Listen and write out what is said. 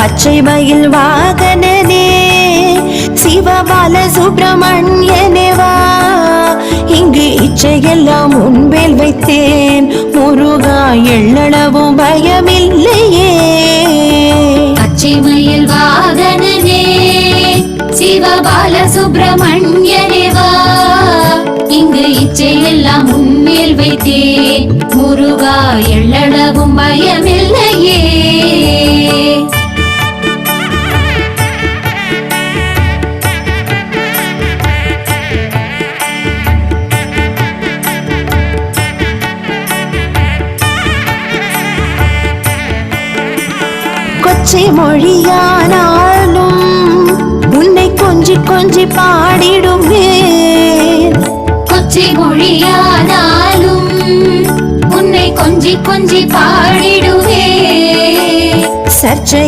பச்சை மயில் வாகனனே சிவபால சுப்பிரமணியனே வா, இங்கு இச்சையெல்லாம் முன்வேல் வைத்தேன் முருகா, எள்ளளவும் பயமில்லையே. பச்சை மயில் வாகனனே சிவபால சுப்பிரமணியனே வா, இங்கு இச்சையெல்லாம் முன்மேல் வைத்தேன் முருகா, எள்ளளவும் பயமில்லையே. கொச்சை மொழியானாலும் உன்னை கொஞ்சி கொஞ்சி பாடிடுவேன். கொச்சை மொழியானாலும் உன்னை கொஞ்சி கொஞ்சி பாடிடுவேன். சர்ச்சை